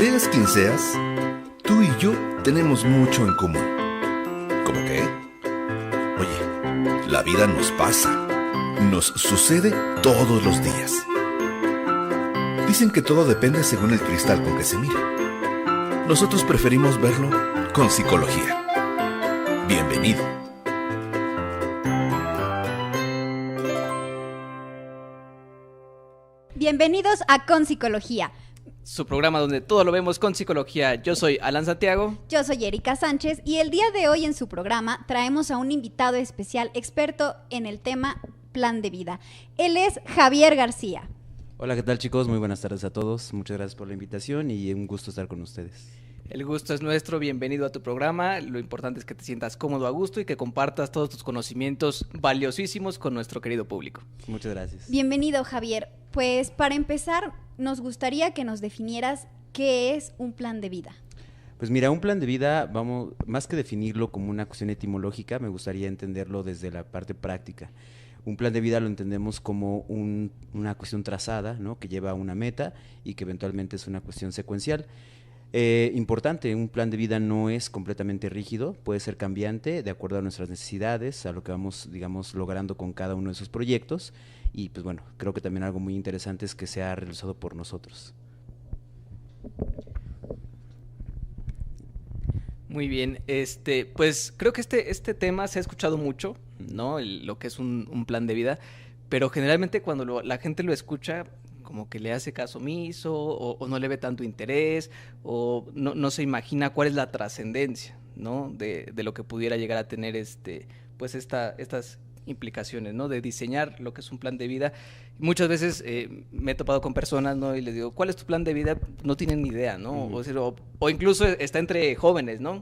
Seas quien seas, tú y yo tenemos mucho en común. ¿Cómo qué? Oye, la vida nos pasa, nos sucede todos los días. Dicen que todo depende según el cristal con que se mire. Nosotros preferimos verlo con psicología. Bienvenido. Bienvenidos a Con Psicología, su programa donde todo lo vemos con psicología. Yo soy Alan Santiago. Yo soy Erika Sánchez y el día de hoy en su programa traemos a un invitado especial experto en el tema plan de vida. Él es Javier García. Hola, ¿qué tal, chicos? Muy buenas tardes a todos. Muchas gracias por la invitación y un gusto estar con ustedes. El gusto es nuestro, bienvenido a tu programa. Lo importante es que te sientas cómodo, a gusto y que compartas todos tus conocimientos valiosísimos con nuestro querido público. Muchas gracias. Bienvenido, Javier. Pues para empezar, nos gustaría que nos definieras qué es un plan de vida. Pues mira, un plan de vida, vamos, más que definirlo como una cuestión etimológica, me gustaría entenderlo desde la parte práctica. Un plan de vida lo entendemos como una cuestión trazada, ¿no? Que lleva a una meta y que eventualmente es una cuestión secuencial. Importante, un plan de vida no es completamente rígido, puede ser cambiante de acuerdo a nuestras necesidades, a lo que vamos, digamos, logrando con cada uno de esos proyectos. Y pues bueno, creo que también algo muy interesante es que sea realizado por nosotros. Muy bien, pues creo que este tema se ha escuchado mucho, ¿no? Lo que es un plan de vida, pero generalmente cuando la gente lo escucha, como que le hace caso omiso, o no le ve tanto interés, o no se imagina cuál es la trascendencia, ¿no? De lo que pudiera llegar a tener pues estas implicaciones, ¿no? De diseñar lo que es un plan de vida. Muchas veces me he topado con personas, ¿no? Y les digo, ¿cuál es tu plan de vida? No tienen ni idea, ¿no? O incluso está entre jóvenes, ¿no?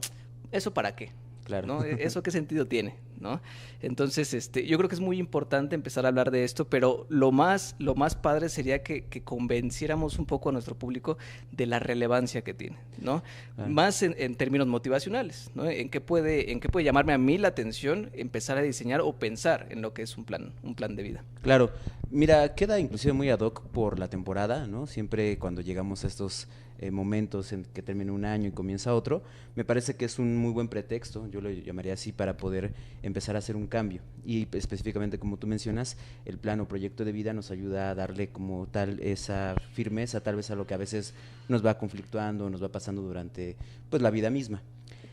¿Eso para qué? Claro. ¿No? ¿Eso qué sentido tiene? ¿No? Entonces, yo creo que es muy importante empezar a hablar de esto, pero lo más padre sería que convenciéramos un poco a nuestro público de la relevancia que tiene, ¿no? Más en términos motivacionales, ¿no? ¿En qué puede llamarme a mí la atención empezar a diseñar o pensar en lo que es un plan de vida? Claro, mira, queda inclusive muy ad hoc por la temporada, ¿no? Siempre cuando llegamos a estos momentos en que termina un año y comienza otro, me parece que es un muy buen pretexto, yo lo llamaría así, para poder empezar a hacer un cambio. Y específicamente, como tú mencionas, el plan o proyecto de vida nos ayuda a darle como tal esa firmeza, tal vez a lo que a veces nos va conflictuando, nos va pasando durante pues la vida misma.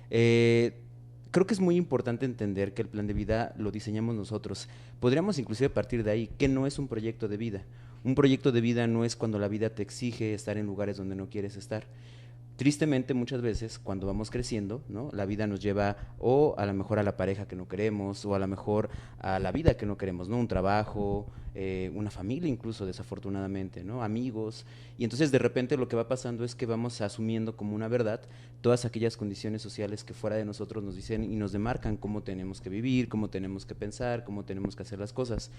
Creo que es muy importante entender que el plan de vida lo diseñamos nosotros. Podríamos inclusive partir de ahí, ¿qué no es un proyecto de vida? Un proyecto de vida no es cuando la vida te exige estar en lugares donde no quieres estar. Tristemente, muchas veces, cuando vamos creciendo, ¿no? La vida nos lleva o a lo mejor a la pareja que no queremos, o a lo mejor a la vida que no queremos, ¿no? Un trabajo, una familia incluso, desafortunadamente, ¿no? Amigos. Y entonces, de repente, lo que va pasando es que vamos asumiendo como una verdad todas aquellas condiciones sociales que fuera de nosotros nos dicen y nos demarcan cómo tenemos que vivir, cómo tenemos que pensar, cómo tenemos que hacer las cosas.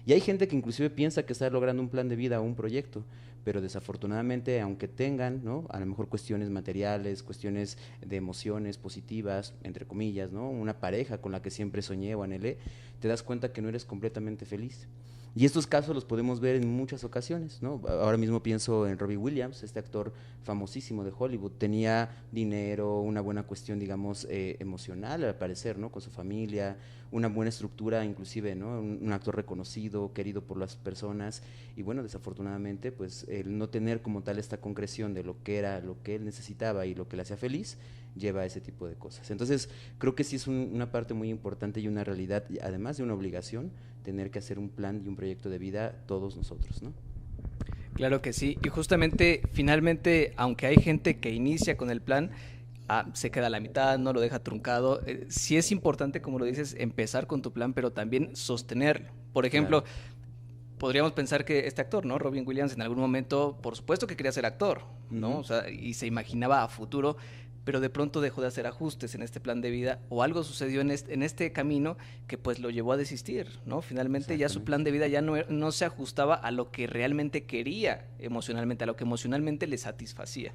Y hay gente que inclusive piensa que está logrando un plan de vida o un proyecto, pero desafortunadamente, aunque tengan, ¿no? A lo mejor cuestiones materiales, cuestiones de emociones positivas, entre comillas, ¿no? Una pareja con la que siempre soñé o anhelé, te das cuenta que no eres completamente feliz. Y estos casos los podemos ver en muchas ocasiones, ¿no? Ahora mismo pienso en Robin Williams, este actor famosísimo de Hollywood. Tenía dinero, una buena cuestión, digamos, emocional al parecer, ¿no? Con su familia, una buena estructura inclusive, ¿no? Un actor reconocido, querido por las personas. Y bueno, desafortunadamente, pues el no tener como tal esta concreción de lo que era, lo que él necesitaba y lo que le hacía feliz, lleva a ese tipo de cosas. Entonces, creo que sí es una parte muy importante y una realidad, además de una obligación, tener que hacer un plan y un proyecto de vida todos nosotros, ¿no? Claro que sí, y justamente, finalmente, aunque hay gente que inicia con el plan, se queda a la mitad, no lo deja truncado, sí es importante, como lo dices, empezar con tu plan, pero también sostenerlo. Por ejemplo, claro, podríamos pensar que este actor, ¿no? Robin Williams, en algún momento, por supuesto que quería ser actor, ¿no? O sea, y se imaginaba a futuro, pero de pronto dejó de hacer ajustes en este plan de vida, o algo sucedió en este camino que pues lo llevó a desistir, ¿no? Finalmente ya su plan de vida ya no se ajustaba a lo que realmente quería emocionalmente, a lo que emocionalmente le satisfacía,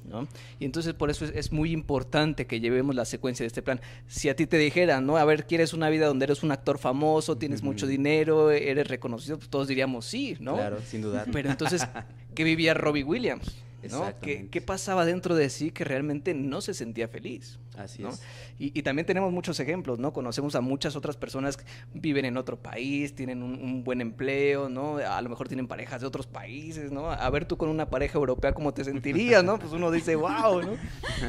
¿no? Y entonces por eso es muy importante que llevemos la secuencia de este plan. Si a ti te dijeran, ¿no? A ver, ¿quieres una vida donde eres un actor famoso, tienes mucho dinero, eres reconocido? Pues todos diríamos sí, ¿no? Claro, sin duda. Pero entonces, ¿qué vivía Robbie Williams? ¿no? Exactamente. ¿Qué pasaba dentro de sí que realmente no se sentía feliz? Así ¿no? es. Y también tenemos muchos ejemplos, ¿no? Conocemos a muchas otras personas que viven en otro país, tienen un buen empleo, ¿no? A lo mejor tienen parejas de otros países, ¿no? A ver tú con una pareja europea cómo te sentirías, ¿no? Pues uno dice, wow, ¿no?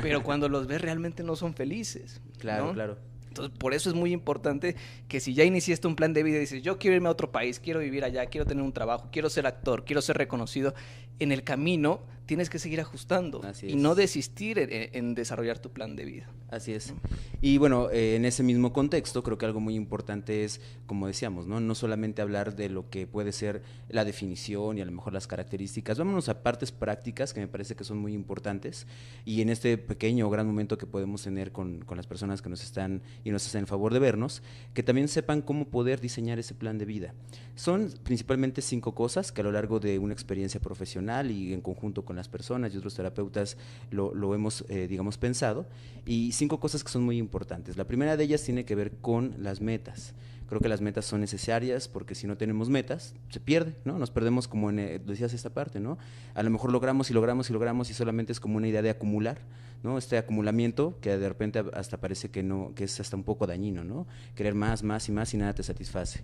Pero cuando los ves realmente no son felices. Claro, ¿no? claro. Entonces, por eso es muy importante que si ya iniciaste un plan de vida y dices, yo quiero irme a otro país, quiero vivir allá, quiero tener un trabajo, quiero ser actor, quiero ser reconocido, en el camino tienes que seguir ajustando Así y es. no desistir en desarrollar tu plan de vida. Así es. Y bueno, en ese mismo contexto, creo que algo muy importante es, como decíamos, ¿no? No solamente hablar de lo que puede ser la definición y a lo mejor las características, vámonos a partes prácticas que me parece que son muy importantes y en este pequeño o gran momento que podemos tener con las personas que nos están y nos hacen el favor de vernos, que también sepan cómo poder diseñar ese plan de vida. Son principalmente 5 cosas que a lo largo de una experiencia profesional y en conjunto con las personas y otros terapeutas lo hemos, digamos, pensado, y 5 cosas que son muy importantes. La primera de ellas tiene que ver con las metas. Creo que las metas son necesarias porque si no tenemos metas, se pierde, ¿no? Nos perdemos como decías esta parte, ¿no? A lo mejor logramos y logramos y logramos y solamente es como una idea de acumular, ¿no? Este acumulamiento que de repente hasta parece que no, que es hasta un poco dañino, ¿no? Querer más, más y más y nada te satisface.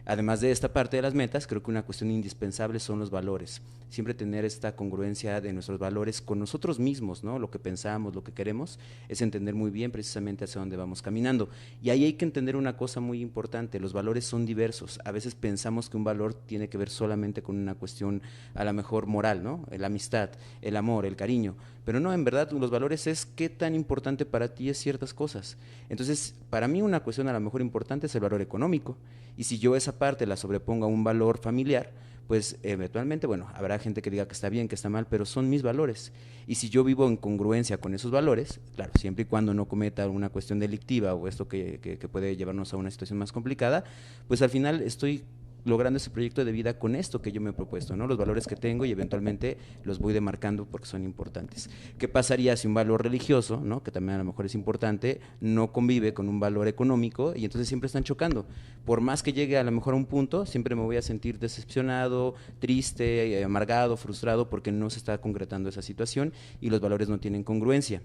Además de esta parte de las metas, creo que una cuestión indispensable son los valores. Siempre tener esta congruencia de nuestros valores con nosotros mismos, ¿no? Lo que pensamos, lo que queremos, es entender muy bien precisamente hacia dónde vamos caminando. Y ahí hay que entender una cosa muy importante, los valores son diversos. A veces pensamos que un valor tiene que ver solamente con una cuestión a lo mejor moral, ¿no? La amistad, el amor, el cariño. Pero no, en verdad los valores es qué tan importante para ti es ciertas cosas. Entonces, para mí una cuestión a lo mejor importante es el valor económico. Y si yo esa parte la sobrepongo a un valor familiar, pues eventualmente, bueno, habrá gente que diga que está bien, que está mal, pero son mis valores. Y si yo vivo en congruencia con esos valores, claro, siempre y cuando no cometa alguna cuestión delictiva o esto que puede llevarnos a una situación más complicada, pues al final estoy logrando ese proyecto de vida con esto que yo me he propuesto, ¿no? Los valores que tengo y eventualmente los voy demarcando porque son importantes. ¿Qué pasaría si un valor religioso, ¿no? Que también a lo mejor es importante, no convive con un valor económico y entonces siempre están chocando? Por más que llegue a lo mejor a un punto, siempre me voy a sentir decepcionado, triste, amargado, frustrado porque no se está concretando esa situación y los valores no tienen congruencia.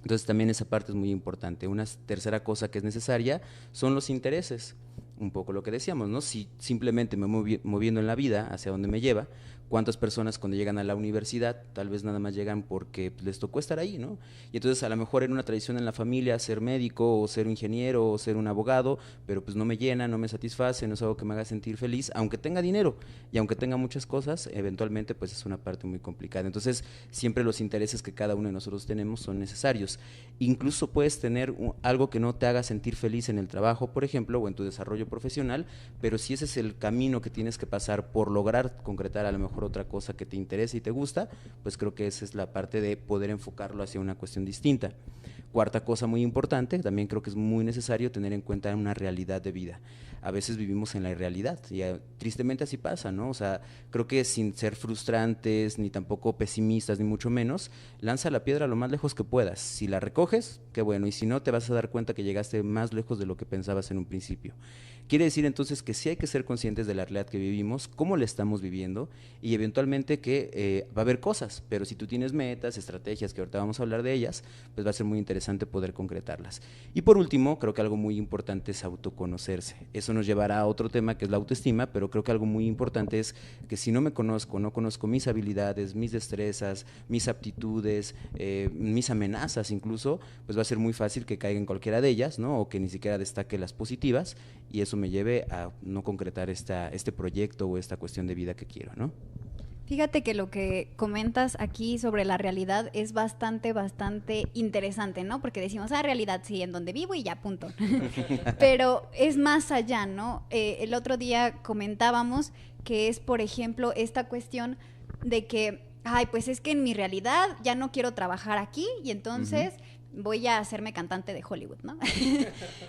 Entonces también esa parte es muy importante. Una tercera cosa que es necesaria son los intereses. Un poco lo que decíamos, ¿no? Si simplemente me voy moviendo en la vida hacia donde me lleva, ¿cuántas personas cuando llegan a la universidad tal vez nada más llegan porque les tocó estar ahí, ¿no? Y entonces a lo mejor era una tradición en la familia ser médico o ser un ingeniero o ser un abogado, pero pues no me llena, no me satisface, no es algo que me haga sentir feliz, aunque tenga dinero y aunque tenga muchas cosas, eventualmente pues es una parte muy complicada. Entonces siempre los intereses que cada uno de nosotros tenemos son necesarios. Incluso puedes tener algo que no te haga sentir feliz en el trabajo, por ejemplo, o en tu desarrollo profesional, pero si ese es el camino que tienes que pasar por lograr concretar a lo mejor otra cosa que te interesa y te gusta, pues creo que esa es la parte de poder enfocarlo hacia una cuestión distinta. Cuarta cosa muy importante, también creo que es muy necesario tener en cuenta una realidad de vida. A veces vivimos en la irrealidad y tristemente así pasa, ¿no? O sea, creo que sin ser frustrantes, ni tampoco pesimistas, ni mucho menos, lanza la piedra lo más lejos que puedas. Si la recoges, qué bueno, y si no, te vas a dar cuenta que llegaste más lejos de lo que pensabas en un principio. Quiere decir entonces que sí hay que ser conscientes de la realidad que vivimos, cómo la estamos viviendo y eventualmente que va a haber cosas, pero si tú tienes metas, estrategias, que ahorita vamos a hablar de ellas, pues va a ser muy interesante poder concretarlas. Y por último, creo que algo muy importante es autoconocerse. Eso nos llevará a otro tema que es la autoestima, pero creo que algo muy importante es que si no me conozco, no conozco mis habilidades, mis destrezas, mis aptitudes, mis amenazas incluso, pues va a ser muy fácil que caiga en cualquiera de ellas, ¿no? O que ni siquiera destaque las positivas y eso me lleve a no concretar este proyecto o esta cuestión de vida que quiero, ¿no? Fíjate que lo que comentas aquí sobre la realidad es bastante interesante, ¿no? Porque decimos, realidad, sí, en donde vivo y ya, punto. Pero es más allá, ¿no? El otro día comentábamos que es, por ejemplo, esta cuestión de que, pues es que en mi realidad ya no quiero trabajar aquí y entonces voy a hacerme cantante de Hollywood, ¿no?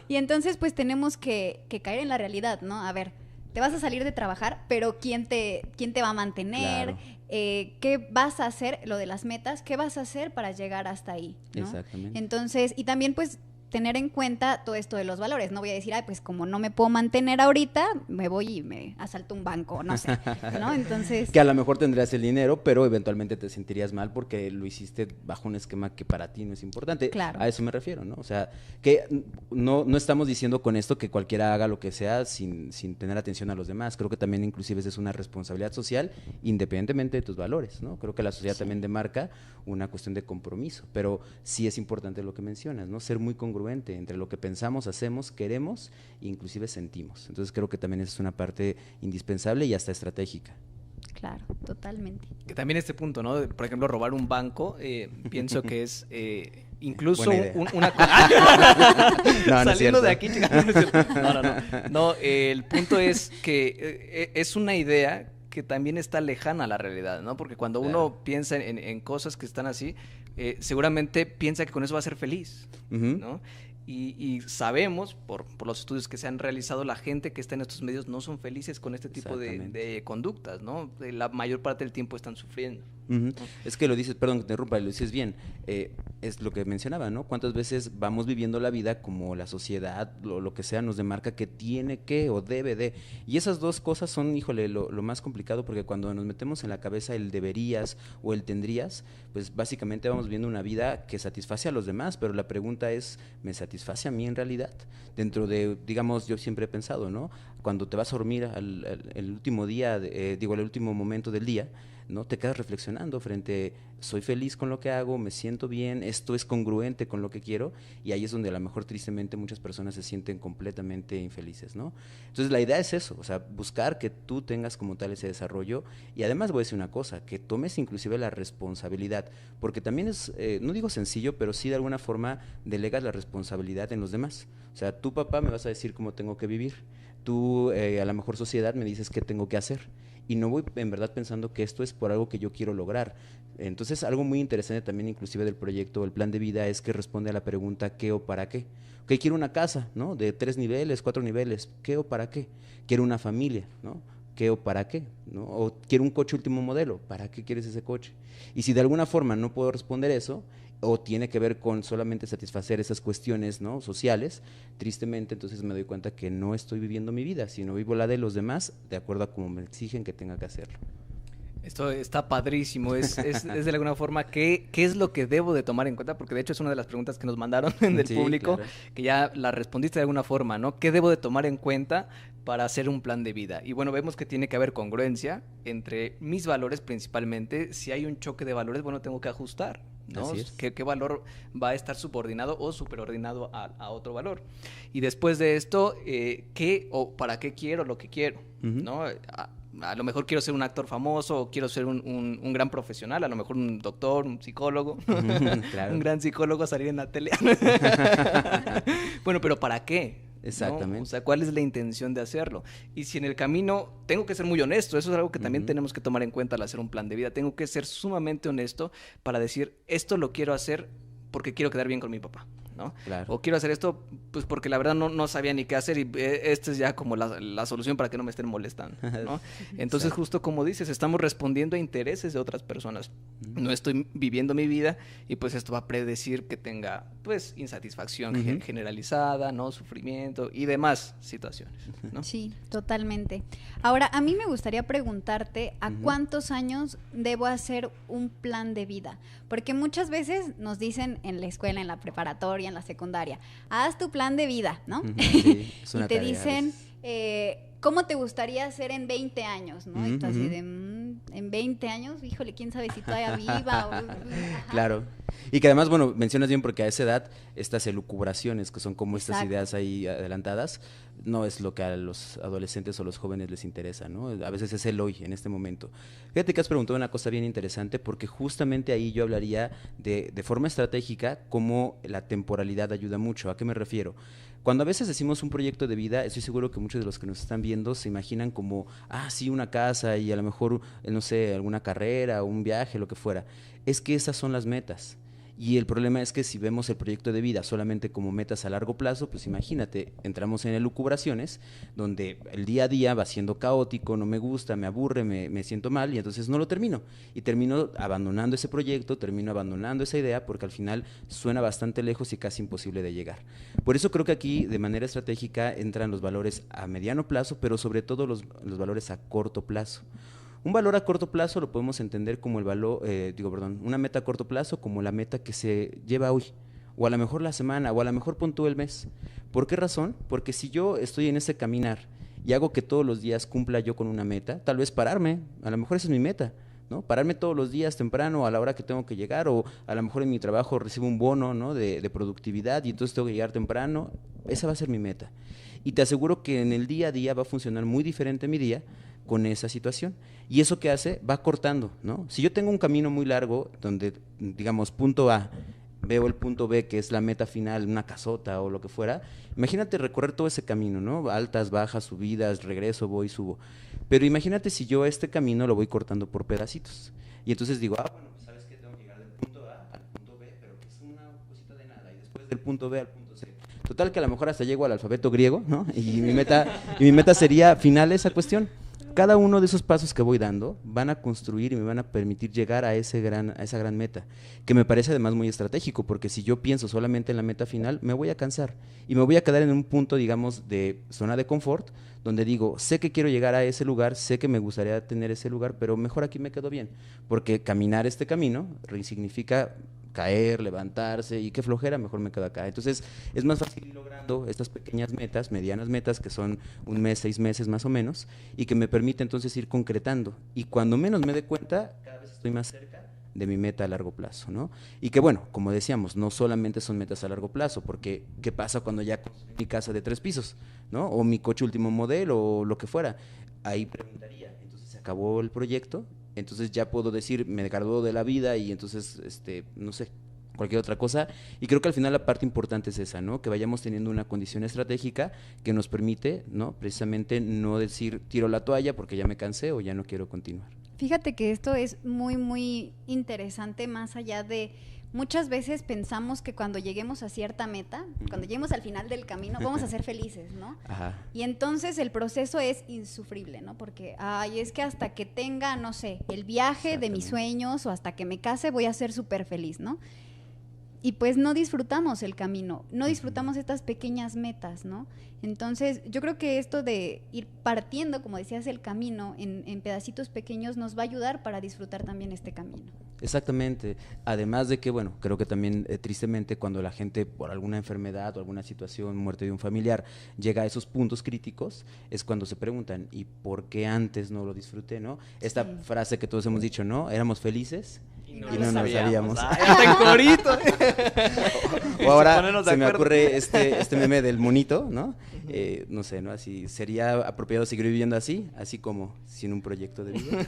Y entonces pues tenemos que caer en la realidad, ¿no? A ver, te vas a salir de trabajar, pero ¿quién te va a mantener? Claro. ¿Qué vas a hacer? Lo de las metas, ¿qué vas a hacer para llegar hasta ahí, ¿no? Exactamente. Entonces, y también pues tener en cuenta todo esto de los valores. No voy a decir, pues como no me puedo mantener ahorita, me voy y me asalto un banco, no sé, ¿no? Entonces... Que a lo mejor tendrías el dinero, pero eventualmente te sentirías mal porque lo hiciste bajo un esquema que para ti no es importante. Claro. A eso me refiero, ¿no? O sea, que no estamos diciendo con esto que cualquiera haga lo que sea sin tener atención a los demás. Creo que también inclusive es una responsabilidad social independientemente de tus valores, ¿no? Creo que la sociedad también demarca una cuestión de compromiso, pero sí es importante lo que mencionas, ¿no? Ser muy congruente entre lo que pensamos, hacemos, queremos e inclusive sentimos. Entonces creo que también es una parte indispensable y hasta estratégica. Claro, totalmente. Que también este punto, ¿no? Por ejemplo, robar un banco, pienso que es incluso una cosa... No, no es Saliendo cierto. de aquí, no, el punto es que es una idea que también está lejana a la realidad, ¿no? Porque cuando uno piensa en cosas que están así, seguramente piensa que con eso va a ser feliz, ¿no? Y sabemos, por los estudios que se han realizado, la gente que está en estos medios no son felices con este tipo de conductas, ¿no? La mayor parte del tiempo están sufriendo. Es que lo dices, perdón que te interrumpa, lo dices bien, es lo que mencionaba, ¿no? ¿Cuántas veces vamos viviendo la vida como la sociedad, lo que sea, nos demarca que tiene que o debe de? Y esas dos cosas son, híjole, lo más complicado, porque cuando nos metemos en la cabeza el deberías o el tendrías, pues básicamente vamos viviendo una vida que satisface a los demás, pero la pregunta es, ¿me satisface a mí en realidad? Dentro de, digamos, yo siempre he pensado, ¿no? Cuando te vas a dormir el último día, el último momento del día, ¿no? Te quedas reflexionando frente, soy feliz con lo que hago, me siento bien, esto es congruente con lo que quiero, y ahí es donde a lo mejor tristemente muchas personas se sienten completamente infelices, ¿no? Entonces la idea es eso, o sea, buscar que tú tengas como tal ese desarrollo, y además voy a decir una cosa, que tomes inclusive la responsabilidad, porque también es, no digo sencillo, pero sí de alguna forma delegas la responsabilidad en los demás. O sea, tú, papá, me vas a decir cómo tengo que vivir, tú a la mejor sociedad me dices qué tengo que hacer, y no voy en verdad pensando que esto es por algo que yo quiero lograr. Entonces, algo muy interesante también inclusive del proyecto, el plan de vida, es que responde a la pregunta ¿qué o para qué? Ok, quiero una casa, ¿no? De 3 niveles, 4 niveles, ¿qué o para qué? Quiero una familia, ¿no? ¿Qué o para qué? ¿No? O quiero un coche último modelo, ¿para qué quieres ese coche? Y si de alguna forma no puedo responder eso, o tiene que ver con solamente satisfacer esas cuestiones, ¿no? sociales, tristemente entonces me doy cuenta que no estoy viviendo mi vida, sino vivo la de los demás de acuerdo a cómo me exigen que tenga que hacerlo. Esto está padrísimo, es de alguna forma, ¿qué es lo que debo de tomar en cuenta? Porque de hecho es una de las preguntas que nos mandaron del público, claro, que ya la respondiste de alguna forma, ¿no? ¿Qué debo de tomar en cuenta para hacer un plan de vida? Y bueno, vemos que tiene que haber congruencia entre mis valores principalmente. Si hay un choque de valores, bueno, tengo que ajustar, ¿no? ¿Qué valor va a estar subordinado o superordinado a otro valor? Y después de esto, ¿qué o para qué quiero lo que quiero? ¿No? A lo mejor quiero ser un actor famoso o quiero ser un gran profesional, a lo mejor un doctor, un psicólogo, claro, un gran psicólogo, salir en la tele. Bueno, pero ¿para qué? Exactamente. ¿No? O sea, ¿cuál es la intención de hacerlo? Y si en el camino tengo que ser muy honesto, eso es algo que también tenemos que tomar en cuenta al hacer un plan de vida. Tengo que ser sumamente honesto para decir, esto lo quiero hacer porque quiero quedar bien con mi papá, ¿no? Claro. O quiero hacer esto pues porque la verdad no sabía ni qué hacer y esta es ya como la solución para que no me estén molestando, ¿no? Entonces justo como dices, estamos respondiendo a intereses de otras personas. No estoy viviendo mi vida y pues esto va a predecir que tenga pues insatisfacción generalizada, ¿no? Sufrimiento y demás situaciones, ¿no? Sí, totalmente. Ahora, a mí me gustaría preguntarte ¿a cuántos años debo hacer un plan de vida? Porque muchas veces nos dicen en la escuela, en la preparatoria, en la secundaria, haz tu plan de vida, ¿no? Sí, es una y te tarea, dicen, ¿cómo te gustaría ser en 20 años? ¿No? Y tú así de, en 20 años, híjole, quién sabe si todavía viva. Claro. Y que además, bueno, mencionas bien porque a esa edad estas elucubraciones, que son como estas ideas ahí adelantadas, no es lo que a los adolescentes o los jóvenes les interesa, ¿no? A veces es el hoy, en este momento. Fíjate que has preguntado una cosa bien interesante porque justamente ahí yo hablaría de forma estratégica cómo la temporalidad ayuda mucho. ¿A qué me refiero? Cuando a veces decimos un proyecto de vida, estoy seguro que muchos de los que nos están viendo se imaginan como, sí, una casa y a lo mejor, no sé, alguna carrera o un viaje, lo que fuera. Es que esas son las metas. Y el problema es que si vemos el proyecto de vida solamente como metas a largo plazo, pues imagínate, entramos en elucubraciones donde el día a día va siendo caótico, no me gusta, me aburre, me siento mal y entonces no lo termino. Y termino abandonando ese proyecto, termino abandonando esa idea porque al final suena bastante lejos y casi imposible de llegar. Por eso creo que aquí de manera estratégica entran los valores a mediano plazo, pero sobre todo los valores a corto plazo. Un valor a corto plazo lo podemos entender como una meta a corto plazo como la meta que se lleva hoy, o a lo mejor la semana, o a lo mejor pon tú el mes. ¿Por qué razón? Porque si yo estoy en ese caminar y hago que todos los días cumpla yo con una meta, tal vez pararme, a lo mejor esa es mi meta, ¿no? Pararme todos los días temprano a la hora que tengo que llegar, o a lo mejor en mi trabajo recibo un bono, ¿no?, de productividad y entonces tengo que llegar temprano, esa va a ser mi meta. Y te aseguro que en el día a día va a funcionar muy diferente mi día con esa situación. ¿Y eso qué hace? Va cortando, ¿no? Si yo tengo un camino muy largo donde, digamos, punto A, veo el punto B, que es la meta final, una casota o lo que fuera, imagínate recorrer todo ese camino, ¿no? Altas, bajas, subidas, regreso, voy, subo. Pero imagínate si yo este camino lo voy cortando por pedacitos. Y entonces digo, bueno, pues ¿sabes qué? Tengo que llegar del punto A al punto B, pero que es una cosita de nada. Y después del punto B al punto C. Total que a lo mejor hasta llego al alfabeto griego, ¿no? Y mi meta sería final esa cuestión. Cada uno de esos pasos que voy dando van a construir y me van a permitir llegar a esa gran meta, que me parece además muy estratégico, porque si yo pienso solamente en la meta final, me voy a cansar y me voy a quedar en un punto, digamos, de zona de confort, donde digo, sé que quiero llegar a ese lugar, sé que me gustaría tener ese lugar, pero mejor aquí me quedo bien, porque caminar este camino significa caer, levantarse, y qué flojera, mejor me quedo acá. Entonces es más fácil ir logrando estas pequeñas metas, medianas metas, que son un mes, 6 meses más o menos, y que me permite entonces ir concretando, y cuando menos me dé cuenta, cada vez estoy más cerca de mi meta a largo plazo, ¿no? Y que bueno, como decíamos, no solamente son metas a largo plazo, porque ¿qué pasa cuando ya construí mi casa de 3 pisos, ¿no? O mi coche último modelo, o lo que fuera? Ahí preguntaría, entonces se acabó el proyecto, entonces ya puedo decir, me graduó de la vida y entonces, no sé, cualquier otra cosa. Y creo que al final la parte importante es esa, ¿no? Que vayamos teniendo una condición estratégica que nos permite, ¿no?, precisamente no decir, tiro la toalla porque ya me cansé o ya no quiero continuar. Fíjate que esto es muy, muy interesante, más allá de... Muchas veces pensamos que cuando lleguemos a cierta meta, cuando lleguemos al final del camino, vamos a ser felices, ¿no? Ajá. Y entonces el proceso es insufrible, ¿no? Porque, es que hasta que tenga, no sé, el viaje de mis sueños o hasta que me case voy a ser súper feliz, ¿no? Y pues no disfrutamos el camino, no disfrutamos estas pequeñas metas, ¿no? Entonces yo creo que esto de ir partiendo, como decías, el camino en pedacitos pequeños nos va a ayudar para disfrutar también este camino. Exactamente, además de que, bueno, creo que también tristemente cuando la gente por alguna enfermedad o alguna situación, muerte de un familiar, llega a esos puntos críticos, es cuando se preguntan, ¿y por qué antes no lo disfruté, no? Esta frase que todos hemos dicho, ¿no? Éramos felices y no lo sabíamos. O ahora se me ocurre este meme del monito, ¿no? No sé, ¿no? Así, ¿sería apropiado seguir viviendo así como sin un proyecto de vida?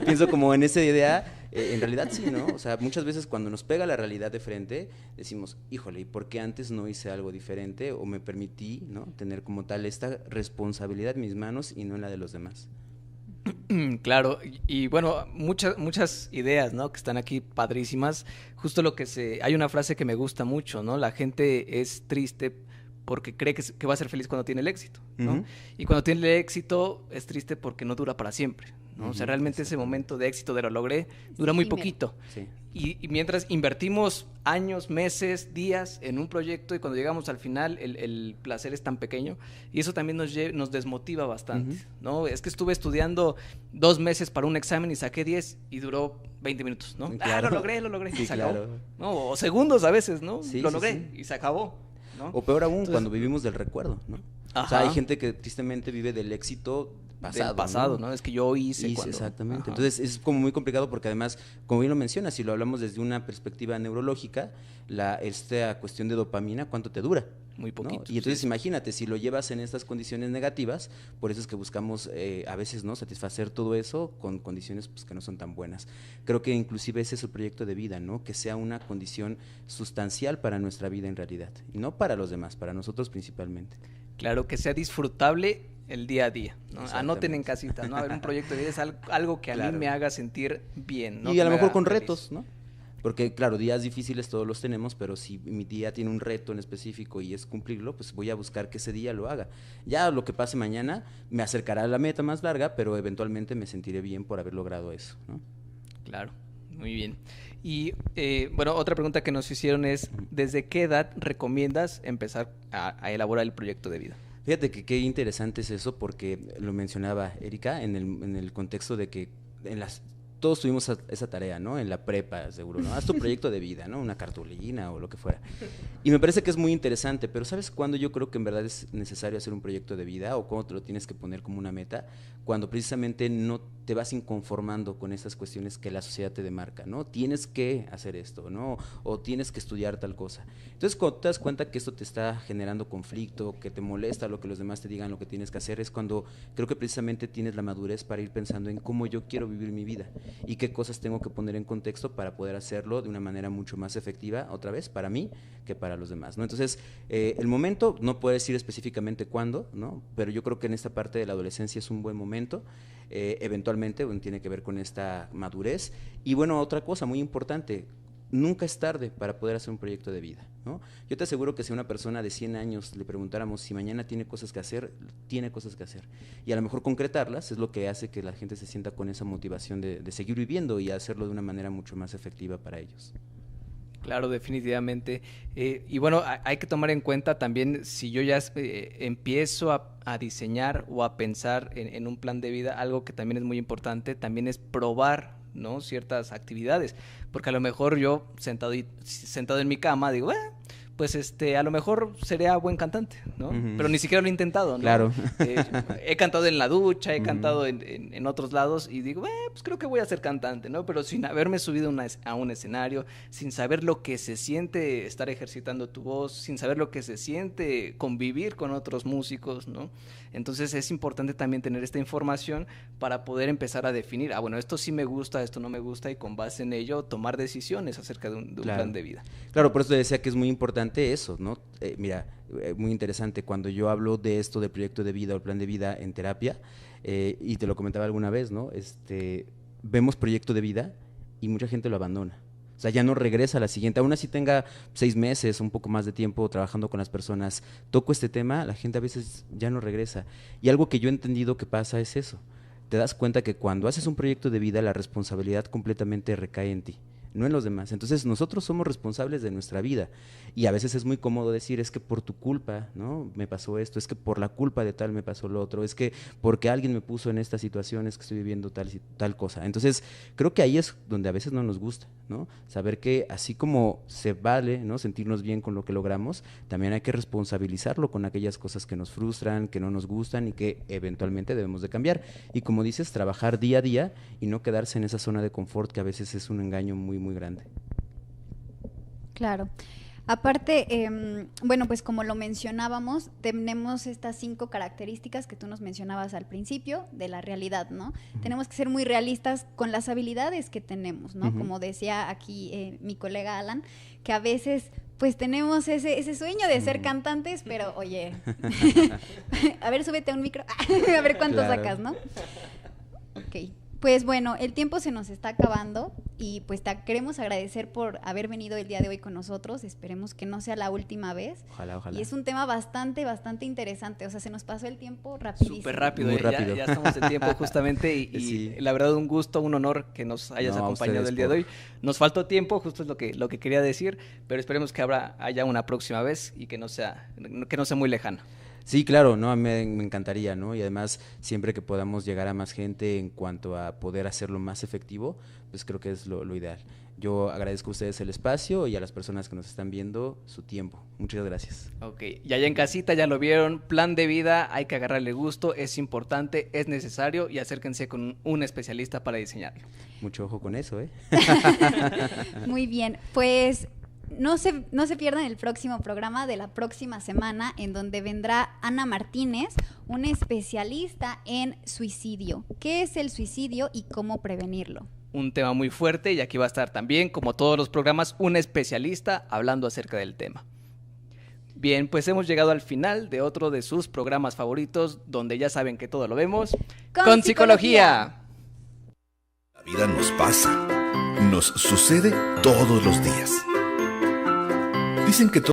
Pienso como en esa idea, en realidad sí, ¿no? O sea, muchas veces cuando nos pega la realidad de frente, decimos, híjole, ¿y por qué antes no hice algo diferente o me permití, ¿no?, tener como tal esta responsabilidad en mis manos y no en la de los demás? Claro, y bueno, muchas ideas, ¿no?, que están aquí padrísimas. Justo hay una frase que me gusta mucho, ¿no? La gente es triste porque cree que va a ser feliz cuando tiene el éxito, ¿no? Uh-huh. Y cuando tiene el éxito es triste porque no dura para siempre, ¿no? Uh-huh. O sea, realmente ese momento de éxito, de lo logré, dura muy poquito. Sí. Y mientras invertimos años, meses, días en un proyecto y cuando llegamos al final el placer es tan pequeño y eso también nos desmotiva bastante, uh-huh, ¿no? Es que estuve estudiando 2 meses para un examen y saqué 10 y duró 20 minutos, ¿no? Claro. Lo logré Sí, y se acabó, claro. ¿no? O segundos a veces, ¿no? Sí, lo logré sí. Y se acabó, ¿no? O peor aún, entonces, cuando vivimos del recuerdo, ¿no? Ajá. O sea, hay gente que tristemente vive del éxito pasado, ¿no? Es que yo hice cuando... Exactamente. Ajá. Entonces es como muy complicado porque además, como bien lo mencionas, si lo hablamos desde una perspectiva neurológica, esta cuestión de dopamina, ¿cuánto te dura? Muy poquito. ¿No? Y entonces imagínate, si lo llevas en estas condiciones negativas, por eso es que buscamos a veces, ¿no?, satisfacer todo eso con condiciones pues, que no son tan buenas. Creo que inclusive ese es el proyecto de vida, ¿no?, que sea una condición sustancial para nuestra vida en realidad, y no para los demás, para nosotros principalmente. Claro, que sea disfrutable el día a día, ¿no? Anoten en casita, ¿no? A ver, un proyecto de vida es algo que a mí me haga sentir bien, ¿no? Y a lo mejor con retos, ¿no? Porque, claro, días difíciles todos los tenemos, pero si mi día tiene un reto en específico y es cumplirlo, pues voy a buscar que ese día lo haga. Ya lo que pase mañana me acercará a la meta más larga, pero eventualmente me sentiré bien por haber logrado eso, ¿no? Claro, muy bien. Y bueno, otra pregunta que nos hicieron es, ¿desde qué edad recomiendas empezar a elaborar el proyecto de vida? Fíjate que qué interesante es eso, porque lo mencionaba Erika en el contexto de que todos tuvimos esa tarea, ¿no? En la prepa, seguro, ¿no? Haz tu proyecto de vida, ¿no? Una cartulina o lo que fuera. Y me parece que es muy interesante, pero ¿sabes cuándo yo creo que en verdad es necesario hacer un proyecto de vida o cuándo te lo tienes que poner como una meta? Cuando precisamente no te vas inconformando con esas cuestiones que la sociedad te demarca, ¿no? Tienes que hacer esto, ¿no? O tienes que estudiar tal cosa. Entonces, cuando te das cuenta que esto te está generando conflicto, que te molesta lo que los demás te digan, lo que tienes que hacer, es cuando creo que precisamente tienes la madurez para ir pensando en cómo yo quiero vivir mi vida y qué cosas tengo que poner en contexto para poder hacerlo de una manera mucho más efectiva, otra vez, para mí que para los demás, ¿no? Entonces, el momento, no puedo decir específicamente cuándo, ¿no? Pero yo creo que en esta parte de la adolescencia es un buen momento, eventualmente, bueno, tiene que ver con esta madurez. Y bueno, otra cosa muy importante, nunca es tarde para poder hacer un proyecto de vida, ¿no? Yo te aseguro que si a una persona de 100 años le preguntáramos si mañana tiene cosas que hacer, tiene cosas que hacer. Y a lo mejor concretarlas es lo que hace que la gente se sienta con esa motivación de seguir viviendo y hacerlo de una manera mucho más efectiva para ellos. Claro, definitivamente. Y bueno, hay que tomar en cuenta también si yo ya empiezo a diseñar o a pensar en un plan de vida, algo que también es muy importante, también es probar, ¿no? Ciertas actividades, porque a lo mejor yo sentado en mi cama digo, pues a lo mejor sería buen cantante, ¿no? Uh-huh. Pero ni siquiera lo he intentado, ¿no? Claro. He cantado en la ducha, he Uh-huh. cantado en otros lados y digo, pues creo que voy a ser cantante, ¿no? Pero sin haberme subido a un escenario, sin saber lo que se siente estar ejercitando tu voz, sin saber lo que se siente convivir con otros músicos, ¿no? Entonces es importante también tener esta información para poder empezar a definir, bueno, esto sí me gusta, esto no me gusta, y con base en ello tomar decisiones acerca de un Claro. plan de vida. Claro, por eso te decía que es muy importante eso, ¿no? Mira, muy interesante, cuando yo hablo de esto del proyecto de vida o el plan de vida en terapia, y te lo comentaba alguna vez, ¿no? Vemos proyecto de vida y mucha gente lo abandona. O sea, ya no regresa a la siguiente, aún así tenga 6 meses, un poco más de tiempo trabajando con las personas, toco este tema, la gente a veces ya no regresa. Y algo que yo he entendido que pasa es eso. Te das cuenta que cuando haces un proyecto de vida, la responsabilidad completamente recae en ti, no en los demás. Entonces nosotros somos responsables de nuestra vida y a veces es muy cómodo decir, es que por tu culpa, ¿no? Me pasó esto, es que por la culpa de tal me pasó lo otro, es que porque alguien me puso en esta situación es que estoy viviendo tal cosa. Entonces creo que ahí es donde a veces no nos gusta, ¿no? Saber que así como se vale, ¿no? Sentirnos bien con lo que logramos, también hay que responsabilizarlo con aquellas cosas que nos frustran, que no nos gustan y que eventualmente debemos de cambiar. Y como dices, trabajar día a día y no quedarse en esa zona de confort que a veces es un engaño muy grande. Claro. Aparte, bueno, pues como lo mencionábamos, tenemos estas 5 características que tú nos mencionabas al principio de la realidad, ¿no? Uh-huh. Tenemos que ser muy realistas con las habilidades que tenemos, ¿no? Uh-huh. Como decía aquí mi colega Alan, que a veces pues tenemos ese sueño de ser cantantes, pero oye, a ver, súbete a un micro, a ver cuánto sacas, ¿no? Ok. Pues bueno, el tiempo se nos está acabando y pues te queremos agradecer por haber venido el día de hoy con nosotros. Esperemos que no sea la última vez. Ojalá. Y es un tema bastante interesante. O sea, se nos pasó el tiempo rapidísimo. Súper rápido. Muy rápido. Ya estamos en tiempo justamente y sí. La verdad un gusto, un honor que nos hayas acompañado el día de hoy. Nos faltó tiempo, justo es lo que quería decir, pero esperemos que haya una próxima vez y que no sea muy lejano. Sí, claro, no, me encantaría, ¿no? Y además, siempre que podamos llegar a más gente en cuanto a poder hacerlo más efectivo, pues creo que es lo ideal. Yo agradezco a ustedes el espacio y a las personas que nos están viendo su tiempo. Muchas gracias. Ok, y allá en casita ya lo vieron, plan de vida, hay que agarrarle gusto, es importante, es necesario y acérquense con un especialista para diseñarlo. Mucho ojo con eso, ¿eh? Muy bien, pues no se pierdan el próximo programa de la próxima semana, en donde vendrá Ana Martínez, una especialista en suicidio. ¿Qué es el suicidio y cómo prevenirlo? Un tema muy fuerte y aquí va a estar también, como todos los programas, un especialista hablando acerca del tema. Bien, pues hemos llegado al final de otro de sus programas favoritos, donde ya saben que todo lo vemos con psicología. La vida nos pasa, nos sucede todos los días. Dicen que